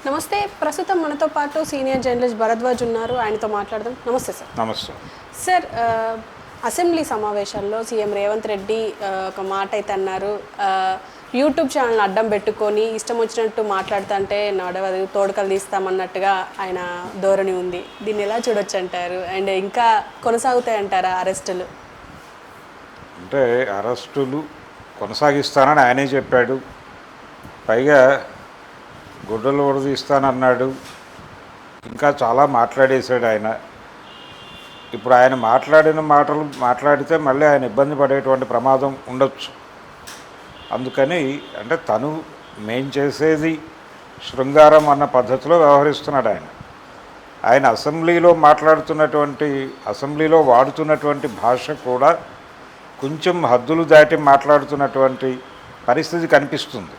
నమస్తే. ప్రస్తుతం మనతో పాటు సీనియర్ జర్నలిస్ట్ భరద్వాజ్ ఉన్నారు. ఆయనతో మాట్లాడదాం. నమస్తే సార్. నమస్తే సార్, అసెంబ్లీ సమావేశాల్లో సీఎం రేవంత్ రెడ్డి ఒక మాట అయితే అన్నారు. యూట్యూబ్ ఛానల్ అడ్డం పెట్టుకొని ఇష్టం వచ్చినట్టు మాట్లాడుతుంటే నడవదు, తోడుకలు తీస్తామన్నట్టుగా ఆయన ధోరణి ఉంది. దీన్ని ఎలా చూడొచ్చు అంటారు? అండ్ ఇంకా కొనసాగుతాయి అంటారా అరెస్టులు? అంటే అరెస్టులు కొనసాగిస్తానని ఆయనే చెప్పాడు. పైగా గుడ్డలు ఉడదీస్తానన్నాడు. ఇంకా చాలా మాట్లాడేశాడు ఆయన. ఇప్పుడు ఆయన మాట్లాడిన మాటలు మాట్లాడితే మళ్ళీ ఆయన ఇబ్బంది పడేటువంటి ప్రమాదం ఉండొచ్చు. అందుకని అంటే తను మేం చేసేది శృంగారం అన్న పద్ధతిలో వ్యవహరిస్తున్నాడు ఆయన. ఆయన అసెంబ్లీలో వాడుతున్నటువంటి భాష కూడా కొంచెం హద్దులు దాటి మాట్లాడుతున్నటువంటి పరిస్థితి కనిపిస్తుంది.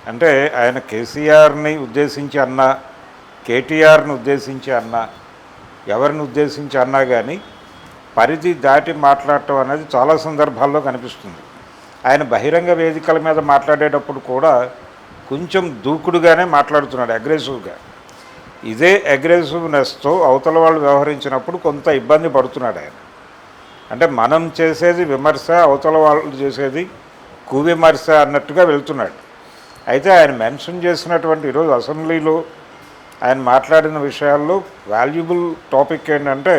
అంటే ఆయన కేసీఆర్ని ఉద్దేశించి అన్నా, కేటీఆర్ని ఉద్దేశించి అన్నా, ఎవరిని ఉద్దేశించి అన్నా కానీ పరిధి దాటి మాట్లాడటం అనేది చాలా సందర్భాల్లో కనిపిస్తుంది. ఆయన బహిరంగ వేదికల మీద మాట్లాడేటప్పుడు కూడా కొంచెం దూకుడుగానే మాట్లాడుతున్నాడు, అగ్రెసివ్గా. ఇదే అగ్రెసివ్నెస్తో అవతల వాళ్ళు వ్యవహరించినప్పుడు కొంత ఇబ్బంది పడుతున్నాడు ఆయన. అంటే మనం చేసేది విమర్శ, అవతల వాళ్ళు చేసేది కువిమర్శ అన్నట్టుగా వెళ్తున్నాడు. అయితే ఆయన మెన్షన్ చేసినటువంటి ఈరోజు అసెంబ్లీలో ఆయన మాట్లాడిన విషయాల్లో వాల్యుబుల్ టాపిక్ ఏంటంటే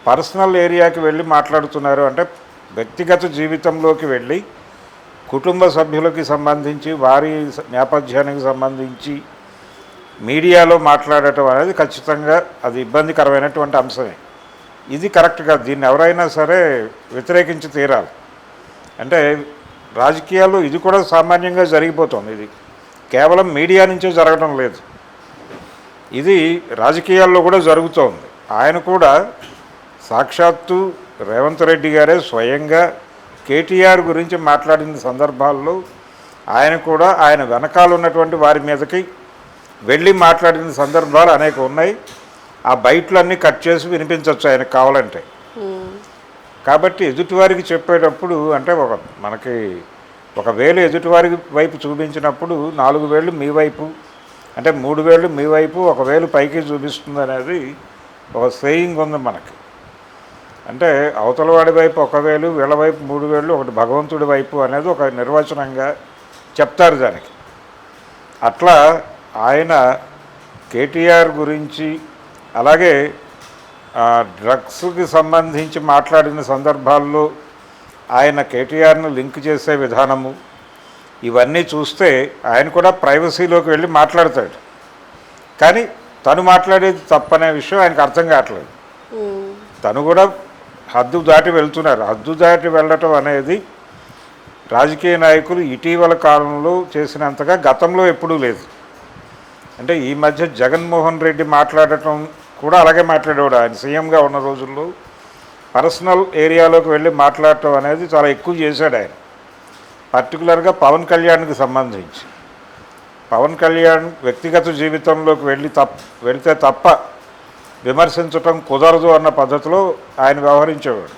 పర్సనల్ ఏరియాకి వెళ్ళి మాట్లాడుతున్నారు. అంటే వ్యక్తిగత జీవితంలోకి వెళ్ళి కుటుంబ సభ్యులకి సంబంధించి, వారి నేపథ్యానికి సంబంధించి మీడియాలో మాట్లాడటం అనేది ఖచ్చితంగా అది ఇబ్బందికరమైనటువంటి అంశమే. ఇది కరెక్ట్ కాదు. దీన్ని ఎవరైనా సరే వ్యతిరేకించి తీరాలి. అంటే రాజకీయాల్లో ఇది కూడా సామాన్యంగా జరిగిపోతుంది. ఇది కేవలం మీడియా నుంచే జరగడం లేదు, ఇది రాజకీయాల్లో కూడా జరుగుతోంది. ఆయన కూడా సాక్షాత్తు రేవంత్ రెడ్డి గారే స్వయంగా కేటీఆర్ గురించి మాట్లాడిన సందర్భాల్లో ఆయన కూడా ఆయన వెనకాల ఉన్నటువంటి వారి మీదకి వెళ్ళి మాట్లాడిన సందర్భాలు అనేక ఉన్నాయి. ఆ బయటలన్నీ కట్ చేసి వినిపించవచ్చు ఆయనకు కావాలంటే. కాబట్టి ఎదుటివారికి చెప్పేటప్పుడు అంటే మనకి ఒక వేలు ఎదుటివారి వైపు చూపించినప్పుడు 4 వేళ్ళు మీ వైపు, అంటే 3 వేళ్ళు మీ వైపు, 1 వేలు పైకి చూపిస్తుంది అనేది ఒక సేయింగ్ ఉంది మనకి. అంటే అవతల వాడి వైపు 1 వేలు, వీళ్ళ వైపు 3 వేళ్ళు, ఒకటి భగవంతుడి వైపు అనేది ఒక నిర్వచనంగా చెప్తారు దానికి. అట్లా ఆయన కేటీఆర్ గురించి, అలాగే డ్రగ్స్కి సంబంధించి మాట్లాడిన సందర్భాల్లో ఆయన కేటీఆర్ను లింక్ చేసే విధానము, ఇవన్నీ చూస్తే ఆయన కూడా ప్రైవసీలోకి వెళ్ళి మాట్లాడతాడు. కానీ తను మాట్లాడేది తప్పనే విషయం ఆయనకు అర్థం కావట్లేదు. తను కూడా హద్దు దాటి వెళ్తున్నారు. హద్దు దాటి వెళ్ళటం అనేది రాజకీయ నాయకులు ఇటీవల కాలంలో చేసినంతగా గతంలో ఎప్పుడూ లేదు. అంటే ఈ మధ్య జగన్మోహన్ రెడ్డి మాట్లాడటం కూడా అలాగే మాట్లాడేవాడు. ఆయన సీఎంగా ఉన్న రోజుల్లో పర్సనల్ ఏరియాలోకి వెళ్ళి మాట్లాడటం అనేది చాలా ఎక్కువ చేశాడు ఆయన. పర్టికులర్గా పవన్ కళ్యాణ్కి సంబంధించి పవన్ కళ్యాణ్ వ్యక్తిగత జీవితంలోకి వెళితే తప్ప విమర్శించటం కుదరదు అన్న పద్ధతిలో ఆయన వ్యవహరించేవాడు.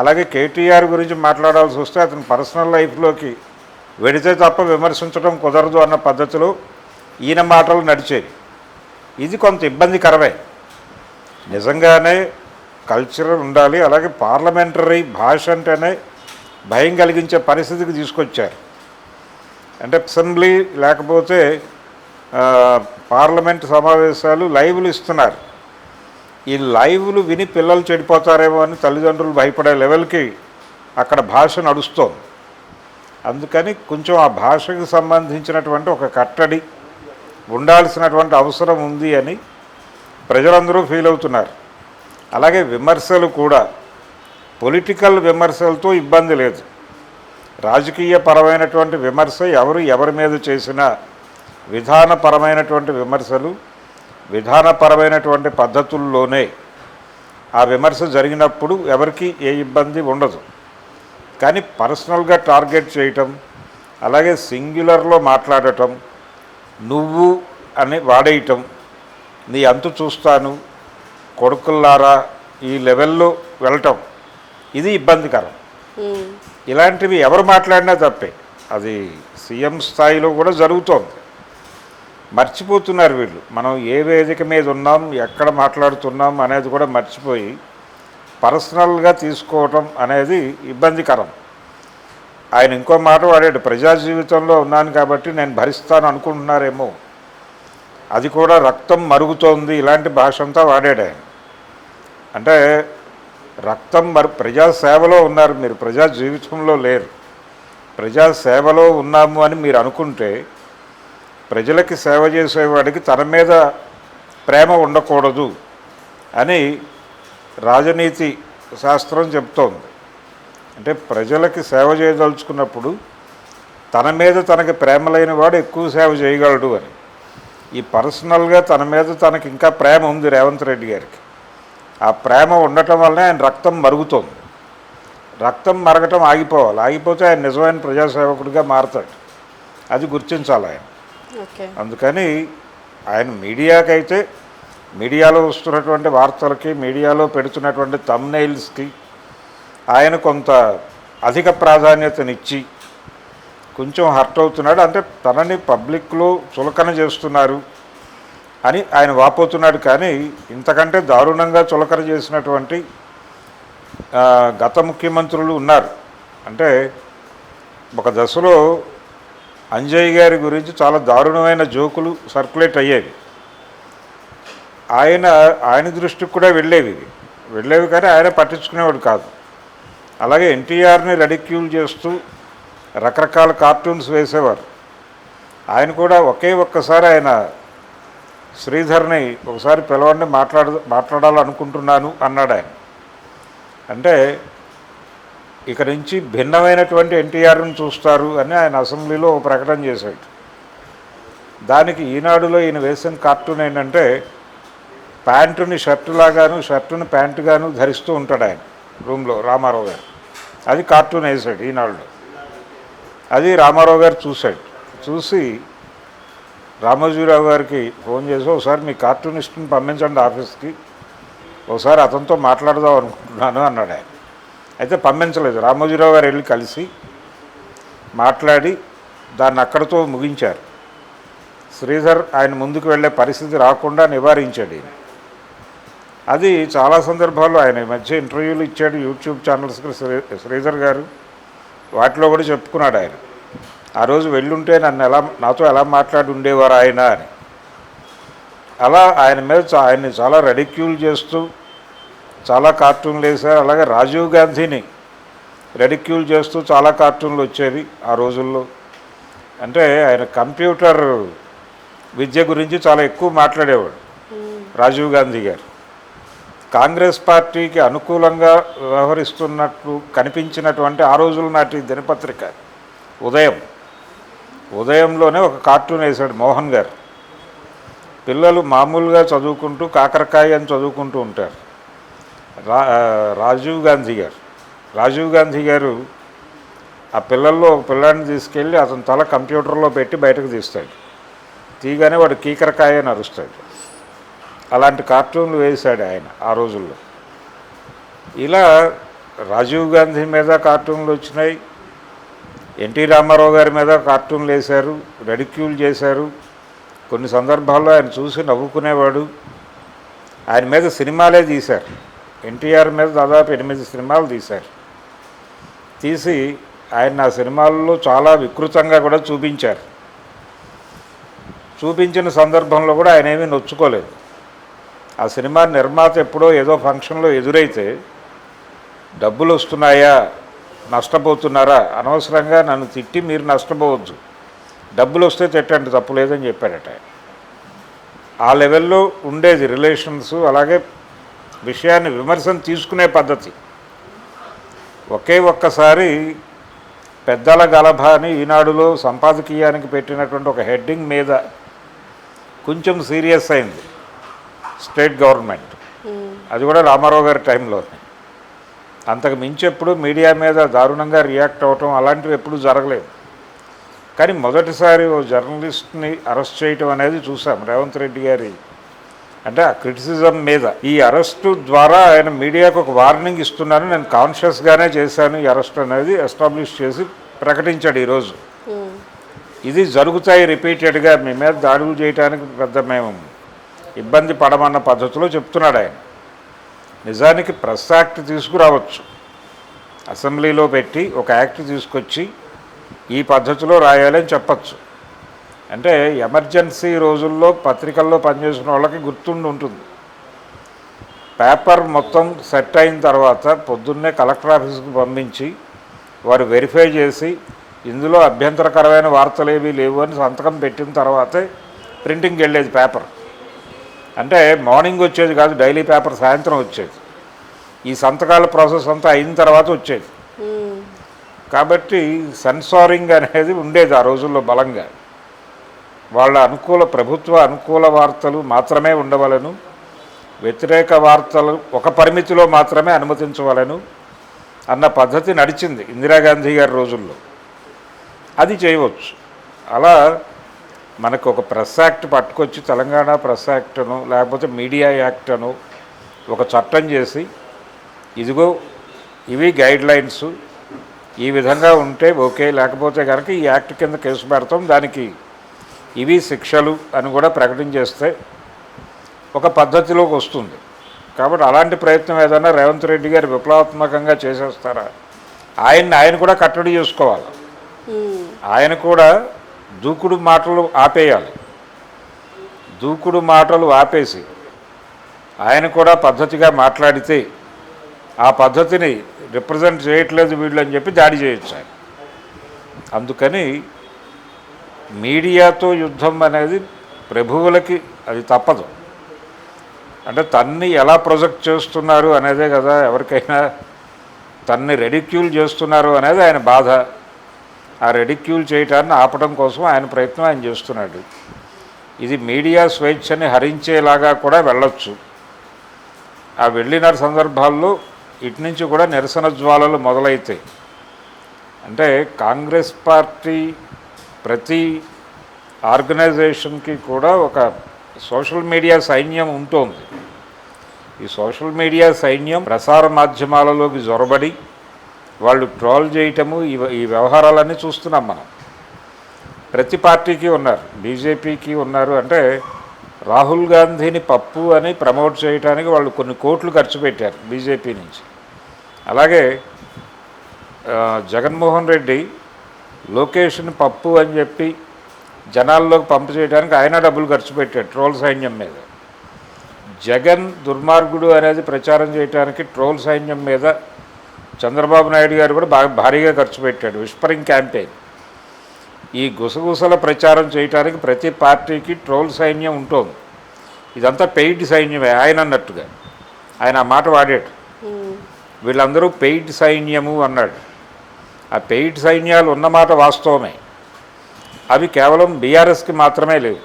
అలాగే కేటీఆర్ గురించి మాట్లాడాల్సి వస్తే అతని పర్సనల్ లైఫ్లోకి వెళితే తప్ప విమర్శించడం కుదరదు అన్న పద్ధతిలో ఈయన మాటలు నడిచేవి. ఇది కొంత ఇబ్బందికరమే. నిజంగానే కల్చర్ ఉండాలి. అలాగే పార్లమెంటరీ భాష అంటేనే భయం కలిగించే పరిస్థితికి తీసుకొచ్చారు. అంటే అసెంబ్లీ లేకపోతే పార్లమెంట్ సమావేశాలు లైవ్లు ఇస్తున్నారు. ఈ లైవ్లు విని పిల్లలు చెడిపోతారేమో అని తల్లిదండ్రులు భయపడే లెవెల్కి అక్కడ భాష నడుస్తోంది. అందుకని కొంచెం ఆ భాషకు సంబంధించినటువంటి ఒక కట్టడి ఉండాల్సినటువంటి అవసరం ఉంది అని ప్రజలందరూ ఫీల్ అవుతున్నారు. అలాగే విమర్శలు కూడా పొలిటికల్ విమర్శలతో ఇబ్బంది లేదు. రాజకీయపరమైనటువంటి విమర్శ ఎవరి మీద చేసినా విధానపరమైనటువంటి విమర్శలు, విధానపరమైనటువంటి పద్ధతుల్లోనే ఆ విమర్శ జరిగినప్పుడు ఎవరికి ఏ ఇబ్బంది ఉండదు. కానీ పర్సనల్గా టార్గెట్ చేయటం, అలాగే సింగ్యులర్లో మాట్లాడటం, నువ్వు అని వాడేయటం, నీ అంతు చూస్తాను, కొడుకుల్లారా, ఈ లెవెల్లో వెళ్ళటం, ఇది ఇబ్బందికరం. ఇలాంటివి ఎవరు మాట్లాడినా తప్పే. అది సీఎం స్థాయిలో కూడా జరుగుతోంది. మర్చిపోతున్నారు వీళ్ళు. మనం ఏ వేదిక మీద ఉన్నాం, ఎక్కడ మాట్లాడుతున్నాం అనేది కూడా మర్చిపోయి పర్సనల్గా తీసుకోవటం అనేది ఇబ్బందికరం. ఆయన ఇంకో మాట వాడాడు, ప్రజా జీవితంలో ఉన్నాను కాబట్టి నేను భరిస్తాను అనుకుంటున్నారేమో, అది కూడా రక్తం మరుగుతోంది, ఇలాంటి భాష అంతా వాడాడు ఆయన. అంటే రక్తం ప్రజాసేవలో ఉన్నారు మీరు, ప్రజా జీవితంలో లేరు. ప్రజాసేవలో ఉన్నాము అని మీరు అనుకుంటే ప్రజలకి సేవ చేసేవాడికి తన మీద ప్రేమ ఉండకూడదు అని రాజనీతి శాస్త్రం చెప్తోంది. అంటే ప్రజలకి సేవ చేయదలుచుకున్నప్పుడు తన మీద తనకి ప్రేమ లేని వాడు ఎక్కువ సేవ చేయగలడు అని. ఈ పర్సనల్గా తన మీద తనకి ఇంకా ప్రేమ ఉంది రేవంత్ రెడ్డి గారికి. ఆ ప్రేమ ఉండటం వల్లనే ఆయన రక్తం మరుగుతోంది. రక్తం మరగటం ఆగిపోవాలి, ఆగిపోతే ఆయన నిజమైన ప్రజాసేవకుడిగా మారతాడు. అది గుర్తించాలి ఆయన. అందుకని ఆయన మీడియాకైతే, మీడియాలో వస్తున్నటువంటి వార్తలకి, మీడియాలో పెడుతున్నటువంటి థంబ్నెయిల్స్కి ఆయన కొంత అధిక ప్రాధాన్యతనిచ్చి కొంచెం హర్ట్ అవుతున్నాడు. అంటే తనని పబ్లిక్లో చులకన చేస్తున్నారు అని ఆయన వాపోతున్నాడు. కానీ ఇంతకంటే దారుణంగా చులకన చేసినటువంటి గత ముఖ్యమంత్రులు ఉన్నారు. అంటే ఒక దశలో అంజయ్ గారి గురించి చాలా దారుణమైన జోకులు సర్క్యులేట్ అయ్యేవి. ఆయన దృష్టికి కూడా వెళ్ళేవి కానీ ఆయన పట్టించుకునేవాడు కాదు. అలాగే ఎన్టీఆర్ని రెడిక్యూల్ చేస్తూ రకరకాల కార్టూన్స్ వేసేవారు. ఆయన కూడా ఒక్కసారి ఆయన శ్రీధర్ని ఒకసారి పిలవండి, మాట్లాడాలనుకుంటున్నాను అన్నాడు ఆయన. అంటే ఇక నుంచి భిన్నమైనటువంటి ఎన్టీఆర్ని చూస్తారు అని ఆయన అసెంబ్లీలో ఒక ప్రకటన చేశాడు. దానికి ఈనాడులో ఈయన వేసిన కార్టూన్ ఏంటంటే ప్యాంటుని షర్టులాగాను, షర్టుని ప్యాంటుగాను ధరిస్తూ ఉంటాడు ఆయన రూమ్లో, రామారావు గారు. అది కార్టూన్ వేసాడు ఈనాడులో. అది రామారావు గారు చూసి రామోజీరావు గారికి ఫోన్ చేసి ఒకసారి మీ కార్టూనిస్ట్ని పంపించండి ఆఫీస్కి, ఒకసారి అతనితో మాట్లాడదాం అనుకుంటున్నాను అన్నాడు ఆయన. అయితే పంపించలేదు. రామోజీరావు గారు వెళ్ళి కలిసి మాట్లాడి దాన్ని అక్కడితో ముగించారు. శ్రీధర్ ఆయన ముందుకు వెళ్ళే పరిస్థితి రాకుండా నివారించాడు ఈయన. అది చాలా సందర్భాల్లో ఆయన ఈ మధ్య ఇంటర్వ్యూలు ఇచ్చాడు యూట్యూబ్ ఛానల్స్కి శ్రీధర్ గారు. వాటిలో కూడా చెప్పుకున్నాడు ఆయన, ఆ రోజు వెళ్ళుంటే నాతో ఎలా మాట్లాడి ఉండేవారు ఆయన అని. అలా ఆయన్ని చాలా రెడిక్యూల్ చేస్తూ చాలా కార్టూన్లు వేశారు. అలాగే రాజీవ్ గాంధీని రెడిక్యూల్ చేస్తూ చాలా కార్టూన్లు వచ్చేవి ఆ రోజుల్లో. అంటే ఆయన కంప్యూటర్ విద్య గురించి చాలా ఎక్కువ మాట్లాడేవాడు రాజీవ్ గాంధీ గారు. కాంగ్రెస్ పార్టీకి అనుకూలంగా వ్యవహరిస్తున్నట్లు కనిపించినటువంటి ఆ రోజుల నాటి దినపత్రిక ఉదయంలోనే ఒక కార్టూన్ వేశాడు మోహన్ గారు. పిల్లలు మామూలుగా చదువుకుంటూ కాకరకాయ అని చదువుకుంటూ ఉంటారు. రాజీవ్ గాంధీ గారు ఆ పిల్లల్లో ఒక పిల్లాడిని తీసుకెళ్ళి అతని తల కంప్యూటర్లో పెట్టి బయటకు తీస్తాడు. తీగానే వాడు కీకరకాయ అని అరుస్తాడు. అలాంటి కార్టూన్లు వేశాడు ఆయన ఆ రోజుల్లో. ఇలా రాజీవ్ గాంధీ మీద కార్టూన్లు వచ్చినాయి, ఎన్టీ రామారావు గారి మీద కార్టూన్లు వేశారు, రెడిక్యూల్ చేశారు. కొన్ని సందర్భాల్లో ఆయన చూసి నవ్వుకునేవాడు. ఆయన మీద సినిమాలే తీశారు. ఎన్టీఆర్ మీద దాదాపు 8 సినిమాలు తీసి ఆయన ఆ సినిమాల్లో చాలా వికృతంగా కూడా చూపించిన సందర్భంలో కూడా ఆయన ఏమీ నొచ్చుకోలేదు. ఆ సినిమా నిర్మాత ఎప్పుడో ఏదో ఫంక్షన్లో ఎదురైతే డబ్బులు వస్తున్నాయా, నష్టపోతున్నారా, అనవసరంగా నన్ను తిట్టి మీరు నష్టపోవద్దు, డబ్బులు వస్తే తిట్టండి, తప్పు లేదని చెప్పాడట. ఆ లెవెల్లో ఉండేది రిలేషన్స్. అలాగే విషయాన్ని విమర్శను తీసుకునే పద్ధతి. ఒక్కసారి పెద్దల గలభ అని ఈనాడులో సంపాదకీయానికి పెట్టినటువంటి ఒక హెడ్డింగ్ మీద కొంచెం సీరియస్ అయింది స్టేట్ గవర్నమెంట్. అది కూడా రామారావు గారి టైంలో. అంతకు మించి ఎప్పుడు మీడియా మీద దారుణంగా రియాక్ట్ అవ్వటం అలాంటివి ఎప్పుడూ జరగలేదు. కానీ మొదటిసారి ఓ జర్నలిస్ట్ని అరెస్ట్ చేయటం అనేది చూసాం రేవంత్ రెడ్డి గారి. అంటే ఆ క్రిటిసిజం మీద ఈ అరెస్టు ద్వారా ఆయన మీడియాకు ఒక వార్నింగ్ ఇస్తున్నాను, నేను కాన్షియస్గానే చేశాను ఈ అరెస్ట్ అనేది ఎస్టాబ్లిష్ చేసి ప్రకటించాడు ఈరోజు. ఇది జరుగుతాయి రిపీటెడ్గా, మీ మీద దాడులు చేయడానికి పెద్ద మేము ఇబ్బంది పడమన్న పద్ధతిలో చెప్తున్నాడు ఆయన. నిజానికి ప్రెస్ యాక్ట్ తీసుకురావచ్చు, అసెంబ్లీలో పెట్టి ఒక యాక్ట్ తీసుకొచ్చి ఈ పద్ధతిలో రాయాలని చెప్పచ్చు. అంటే ఎమర్జెన్సీ రోజుల్లో పత్రికల్లో పనిచేసిన వాళ్ళకి గుర్తుండి ఉంటుంది. పేపర్ మొత్తం సెట్ అయిన తర్వాత పొద్దున్నే కలెక్టర్ ఆఫీస్కి పంపించి వారు వెరిఫై చేసి ఇందులో అభ్యంతరకరమైన వార్తలు ఏవీ లేవు అని సంతకం పెట్టిన తర్వాతే ప్రింటింగ్కి వెళ్ళేది పేపర్. అంటే మార్నింగ్ వచ్చేది కాదు, డైలీ పేపర్ సాయంత్రం వచ్చేది. ఈ సంతకాల ప్రాసెస్ అంతా అయిన తర్వాత వచ్చేది. కాబట్టి సెన్సారింగ్ అనేది ఉండేది ఆ రోజుల్లో బలంగా. వాళ్ళ ప్రభుత్వ అనుకూల వార్తలు మాత్రమే ఉండవలను, వ్యతిరేక వార్తలు ఒక పరిమితిలో మాత్రమే అనుమతించవలను అన్న పద్ధతి నడిచింది ఇందిరాగాంధీ గారి రోజుల్లో. అది చేయవచ్చు. అలా మనకు ఒక ప్రెస్ యాక్ట్ పట్టుకొచ్చి, తెలంగాణ ప్రెస్ యాక్ట్ను లేకపోతే మీడియా యాక్ట్ అను ఒక చట్టం చేసి, ఇదిగో ఇవి గైడ్ లైన్స్, ఈ విధంగా ఉంటే ఓకే, లేకపోతే కనుక ఈ యాక్ట్ కింద కేసు పెడతాం, దానికి ఇవి శిక్షలు అని కూడా ప్రకటన చేస్తే ఒక పద్ధతిలోకి వస్తుంది. కాబట్టి అలాంటి ప్రయత్నం ఏదైనా రేవంత్ రెడ్డి గారు విప్లవాత్మకంగా చేసేస్తారా? ఆయన కూడా కట్టడి చేసుకోవాలి. ఆయన కూడా దూకుడు మాటలు ఆపేయాలి. దూకుడు మాటలు ఆపేసి ఆయన కూడా పద్ధతిగా మాట్లాడితే ఆ పద్ధతిని రిప్రజెంట్ చేయట్లేదు వీళ్ళు అని చెప్పి దాడి చేయొచ్చు ఆయన. అందుకని మీడియాతో యుద్ధం అనేది ప్రభువులకి అది తప్పదు. అంటే తన్ని ఎలా ప్రొజెక్ట్ చేస్తున్నారు అనేదే కదా ఎవరికైనా, తన్ని రెడిక్యూల్ చేస్తున్నారు అనేది ఆయన బాధ. ఆ రెడిక్యూల్ చేయటాన్ని ఆపడం కోసం ఆయన ప్రయత్నం ఆయన చేస్తున్నాడు. ఇది మీడియా స్వేచ్ఛని హరించేలాగా కూడా వెళ్ళొచ్చు. ఆ వెళ్ళిన సందర్భాల్లో ఇటు నుంచి కూడా నిరసన జ్వాలలు మొదలైతాయి. అంటే కాంగ్రెస్ పార్టీ ప్రతి ఆర్గనైజేషన్కి కూడా ఒక సోషల్ మీడియా సైన్యం ఉంటుంది. ఈ సోషల్ మీడియా సైన్యం ప్రసార మాధ్యమాలలోకి జొరబడి వాళ్ళు ట్రోల్ చేయటము, ఈ వ్యవహారాలన్నీ చూస్తున్నాం మనం. ప్రతి పార్టీకి ఉన్నారు, బీజేపీకి ఉన్నారు. అంటే రాహుల్ గాంధీని పప్పు అని ప్రమోట్ చేయడానికి వాళ్ళు కొన్ని కోట్లు ఖర్చు పెట్టారు బీజేపీ నుంచి. అలాగే జగన్మోహన్ రెడ్డి లోకేష్ని పప్పు అని చెప్పి జనాల్లోకి పంపు చేయడానికి ఆయన డబ్బులు ఖర్చు పెట్టాడు ట్రోల్ సైన్యం మీద. జగన్ దుర్మార్గుడు అనేది ప్రచారం చేయడానికి ట్రోల్ సైన్యం మీద చంద్రబాబు నాయుడు గారు కూడా భారీగా ఖర్చు పెట్టాడు, విస్పరింగ్ క్యాంపెయిన్. ఈ గుసగుసల ప్రచారం చేయడానికి ప్రతి పార్టీకి ట్రోల్ సైన్యం ఉంటుంది. ఇదంతా పెయిడ్ సైన్యమే ఆయన అన్నట్టుగా. ఆయన ఆ మాట వాడాడు, వీళ్ళందరూ పెయిడ్ సైన్యము అన్నాడు. ఆ పెయిడ్ సైన్యాలు ఉన్నమాట వాస్తవమే. అవి కేవలం బీఆర్ఎస్కి మాత్రమే లేవు,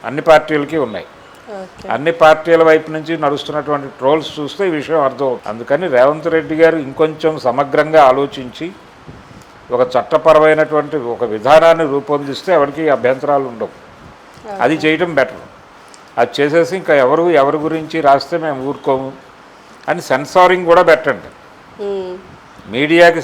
అన్ని పార్టీలకి ఉన్నాయి. అన్ని పార్టీల వైపు నుంచి నడుస్తున్నటువంటి ట్రోల్స్ చూస్తే ఈ విషయం అర్థమవుతుంది. అందుకని రేవంత్ రెడ్డి గారు ఇంకొంచెం సమగ్రంగా ఆలోచించి ఒక చట్టపరమైనటువంటి ఒక విధానాన్ని రూపొందిస్తే ఎవరికి అభ్యంతరాలు ఉండవు. అది చేయటం బెటర్. అది చేసేసి ఇంకా ఎవరి గురించి రాస్తే మేము ఊరుకోము అని సెన్సారింగ్ కూడా పెట్టండి. మీడియాకి